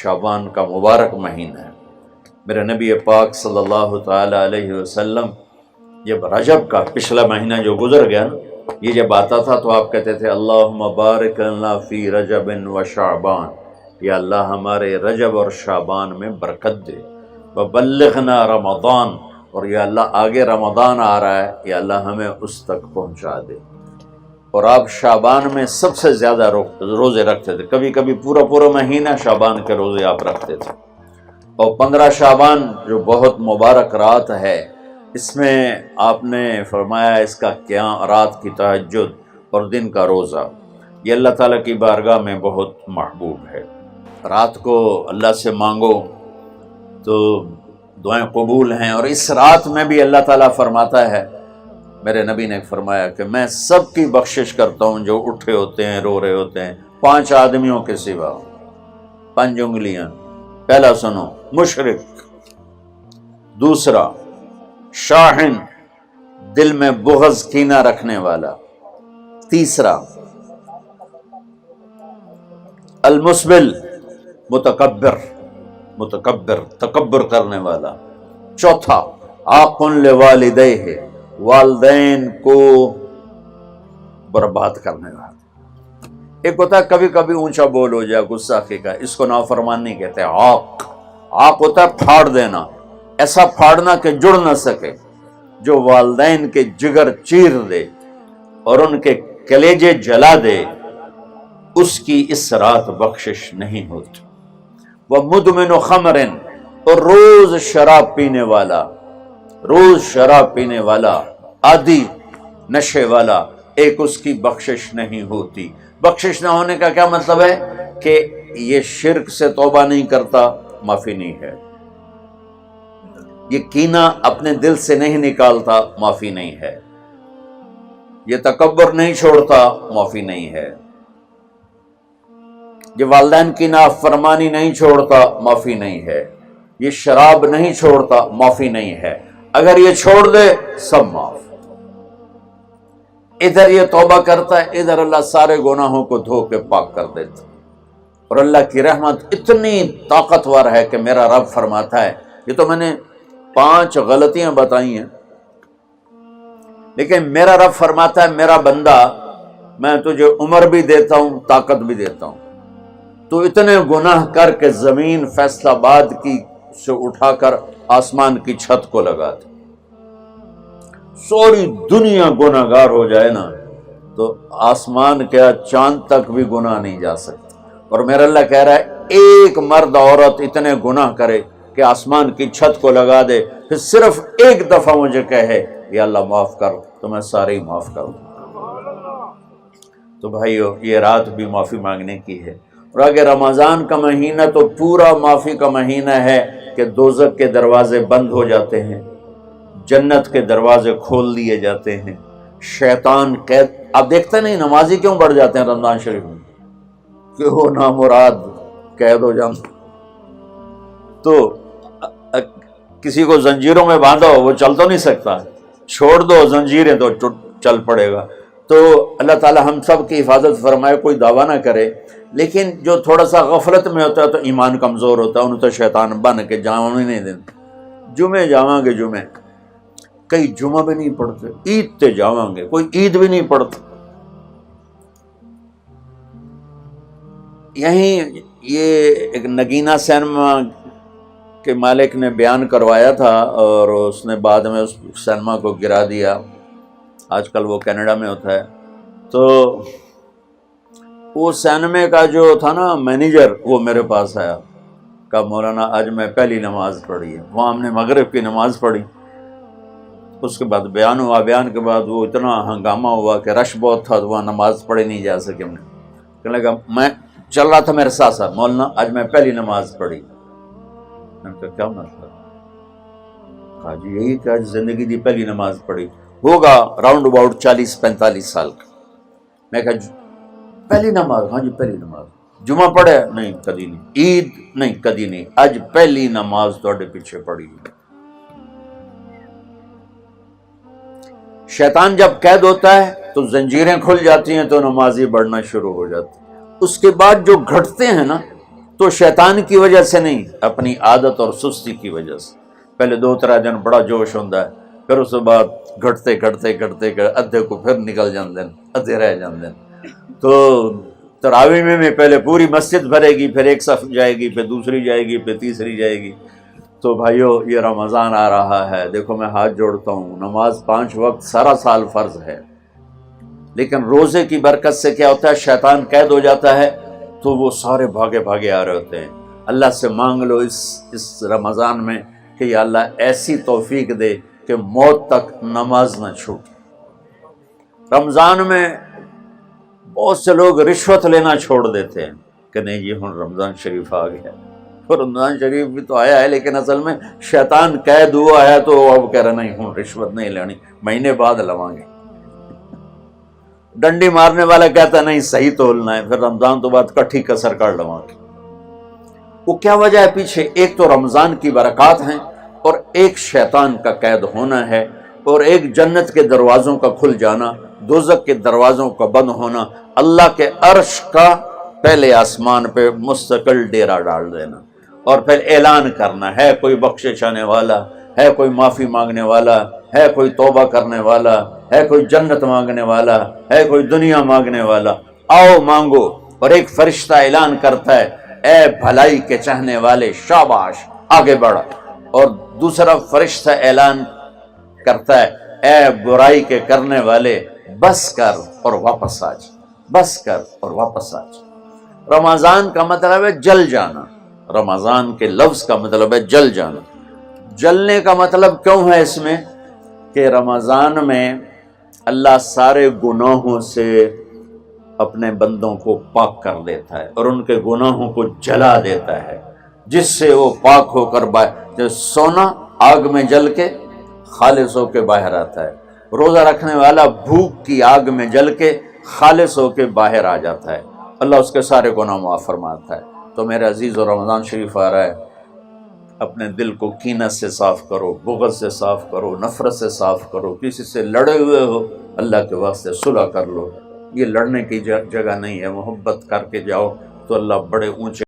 شعبان کا مبارک مہینہ ہے۔ میرے نبی پاک صلی اللہ تعالی علیہ وسلم جب رجب کا پچھلا مہینہ جو گزر گیا نا، یہ جب آتا تھا تو آپ کہتے تھے اللہم بارک لنا فی رجب و شعبان، یا اللہ ہمارے رجب اور شعبان میں برکت دے، وبلغنا رمضان، اور یا اللہ آگے رمضان آ رہا ہے، یا اللہ ہمیں اس تک پہنچا دے۔ اور آپ شعبان میں سب سے زیادہ روزے رکھتے تھے، کبھی کبھی پورا مہینہ شعبان کے روزے آپ رکھتے تھے۔ اور 15 شعبان جو بہت مبارک رات ہے، اس میں آپ نے فرمایا اس کا قیام، رات کی تہجد اور دن کا روزہ، یہ اللہ تعالیٰ کی بارگاہ میں بہت محبوب ہے۔ رات کو اللہ سے مانگو تو دعائیں قبول ہیں، اور اس رات میں بھی اللہ تعالیٰ فرماتا ہے، میرے نبی نے فرمایا کہ میں سب کی بخشش کرتا ہوں جو اٹھے ہوتے ہیں، رو رہے ہوتے ہیں، 5 آدمیوں کے سوا، 5 انگلیاں۔ پہلا سنو، مشرک، دوسرا شاحن، دل میں بغض کینہ رکھنے والا، تیسرا المسبل، متکبر تکبر کرنے والا، چوتھا عاق لوالدیہ، والدین کو برباد کرنے والا۔ ایک ہوتا ہے کبھی کبھی اونچا بول ہو جائے، گستاخی کا، اس کو نافرمانی کہتے ہیں۔ عاق ہوتا ہے پھاڑ دینا، ایسا پھاڑنا کہ جڑ نہ سکے، جو والدین کے جگر چیر دے اور ان کے کلیجے جلا دے، اس کی اس رات بخشش نہیں ہوتی۔ وَمُدْمِنُ خَمْرٍ، اور روز شراب پینے والا، عادی نشے والا، ایک اس کی بخشش نہیں ہوتی۔ بخشش نہ ہونے کا کیا مطلب ہے؟ کہ یہ شرک سے توبہ نہیں کرتا، معافی نہیں ہے، یہ کینہ اپنے دل سے نہیں نکالتا، معافی نہیں ہے، یہ تکبر نہیں چھوڑتا، معافی نہیں ہے، یہ والدین کی نافرمانی نہیں چھوڑتا، معافی نہیں ہے، یہ شراب نہیں چھوڑتا، معافی نہیں ہے۔ اگر یہ چھوڑ دے سب معاف۔ ادھر یہ توبہ کرتا ہے، ادھر اللہ سارے گناہوں کو دھو کے پاک کر دیتا۔ اور اللہ کی رحمت اتنی طاقتور ہے کہ میرا رب فرماتا ہے، یہ تو میں نے 5 غلطیاں بتائی ہیں، لیکن میرا رب فرماتا ہے میرا بندہ، میں تجھے عمر بھی دیتا ہوں، طاقت بھی دیتا ہوں، تو اتنے گناہ کر کے زمین فیصل آباد کی سے اٹھا کر آسمان کی چھت کو لگا دے، سوری دنیا گناہ گار ہو جائے نا تو آسمان کیا چاند تک بھی گناہ نہیں جا سکتا۔ اور میرا اللہ کہہ رہا ہے ایک مرد عورت اتنے گناہ کرے کہ آسمان کی چھت کو لگا دے، پھر صرف ایک دفعہ مجھے کہے یا اللہ معاف کر، تو میں سارے ہی معاف کروں۔ تو بھائیو، یہ رات بھی معافی مانگنے کی ہے۔ اور اگر رمضان کا مہینہ تو پورا معافی کا مہینہ ہے کہ دوزخ کے دروازے بند ہو جاتے ہیں، جنت کے دروازے کھول دیے جاتے ہیں، شیطان قید۔ آپ دیکھتے نہیں نمازی کیوں بڑھ جاتے ہیں رمضان شریف میں؟ کہ وہ نامراد قید ہو جاتے۔ تو کسی کو زنجیروں میں باندھو وہ چل تو نہیں سکتا، چھوڑ دو زنجیریں تو چل پڑے گا۔ تو اللہ تعالی ہم سب کی حفاظت فرمائے، کوئی دعویٰ نہ کرے، لیکن جو تھوڑا سا غفلت میں ہوتا ہے تو ایمان کمزور ہوتا ہے، انہوں تو شیطان بن کے جاؤں ہی نہیں دیتے۔ جمعے جاؤں گے، جمعے کئی جمعہ بھی نہیں پڑھتے، عید تے جاؤں گے، کوئی عید بھی نہیں پڑھتا۔ یہیں یہ ایک نگینہ سینما کے مالک نے بیان کروایا تھا، اور اس نے بعد میں اس سینما کو گرا دیا، آج کل وہ کینیڈا میں ہوتا ہے۔ تو وہ سینمے کا جو تھا نا مینیجر، وہ میرے پاس آیا، کہا مولانا آج میں پہلی نماز پڑھی ہے۔ وہاں ہم نے مغرب کی نماز پڑھی، اس کے بعد بیان ہوا، بیان کے بعد وہ اتنا ہنگامہ ہوا کہ رش بہت تھا، تو وہاں نماز پڑھی نہیں جا سکی۔ ہم نے کہنے لگا، میں چل رہا تھا میرے ساتھ ساتھ، مولانا آج میں پہلی نماز پڑھی۔ میں نے کہا کیا مطلب؟ کہا جی یہی کہ آج زندگی دی پہلی نماز پڑھی، ہوگا راؤنڈ اباؤٹ 40-45 سال کا۔ میں کہا پہلی نماز؟ ہاں جی پہلی نماز۔ جمعہ پڑھے؟ نہیں کدی نہیں۔ عید؟ نہیں کدی نہیں، آج پہلی نماز تھوڑے پیچھے پڑھی۔ شیطان جب قید ہوتا ہے تو زنجیریں کھل جاتی ہیں، تو نمازی بڑھنا شروع ہو جاتی۔ اس کے بعد جو گھٹتے ہیں نا، تو شیطان کی وجہ سے نہیں، اپنی عادت اور سستی کی وجہ سے۔ پہلے 2-3 دن بڑا جوش ہوتا ہے، پھر اس کے بعد گھٹتے ادھے کو پھر نکل جاندے ادھے رہ جاندے۔ تو تراویح میں پہلے پوری مسجد بھرے گی، پھر ایک صف جائے گی، پھر دوسری جائے گی، پھر تیسری جائے گی۔ تو بھائیو یہ رمضان آ رہا ہے، دیکھو میں ہاتھ جوڑتا ہوں، نماز 5 وقت سارا سال فرض ہے، لیکن روزے کی برکت سے کیا ہوتا ہے، شیطان قید ہو جاتا ہے، تو وہ سارے بھاگے آ رہے ہوتے ہیں۔ اللہ سے مانگ لو اس رمضان میں کہ یا اللہ ایسی توفیق دے کہ موت تک نماز نہ چھوٹ۔ رمضان میں بہت سے لوگ رشوت لینا چھوڑ دیتے ہیں کہ نہیں جی ہن رمضان شریف آ گیا، رمضان شریف بھی تو آیا ہے، لیکن اصل میں شیطان قید ہوا ہے، تو اب کہہ رہا نہیں ہن رشوت نہیں لینی، مہینے بعد لواں گے۔ ڈنڈی مارنے والا کہتا ہے نہیں صحیح تولنا ہے، پھر رمضان تو بعد کٹھی کسر کر لواں گے۔ وہ کیا وجہ ہے پیچھے؟ ایک تو رمضان کی برکات ہیں، اور ایک شیطان کا قید ہونا ہے، اور ایک جنت کے دروازوں کا کھل جانا، دوزخ کے دروازوں کا بند ہونا، اللہ کے عرش کا پہلے آسمان پہ مستقل ڈیرا ڈال دینا، اور پھر اعلان کرنا ہے کوئی بخشش آنے والا ہے، کوئی معافی مانگنے والا ہے، کوئی توبہ کرنے والا ہے، کوئی جنت مانگنے والا ہے، کوئی دنیا مانگنے والا، آؤ مانگو۔ اور ایک فرشتہ اعلان کرتا ہے اے بھلائی کے چاہنے والے شاباش آگے بڑھ، اور دوسرا فرشتہ اعلان کرتا ہے اے برائی کے کرنے والے بس کر اور واپس آ جا، بس کر اور واپس آ جا۔ رمضان کا مطلب ہے جل جانا، رمضان کے لفظ کا مطلب ہے جل جانا۔ جلنے کا مطلب کیوں ہے اس میں کہ رمضان میں اللہ سارے گناہوں سے اپنے بندوں کو پاک کر دیتا ہے، اور ان کے گناہوں کو جلا دیتا ہے، جس سے وہ پاک ہو کر جو سونا آگ میں جل کے خالص ہو کے باہر آتا ہے، روزہ رکھنے والا بھوک کی آگ میں جل کے خالص ہو کے باہر آ جاتا ہے، اللہ اس کے سارے گناہ معاف فرماتا ہے۔ تو میرے عزیز، و رمضان شریف آ رہا ہے، اپنے دل کو کینت سے صاف کرو، بغض سے صاف کرو، نفرت سے صاف کرو، کسی سے لڑے ہوئے ہو اللہ کے واسطے صلح کر لو، یہ لڑنے کی جگہ نہیں ہے، محبت کر کے جاؤ تو اللہ بڑے اونچے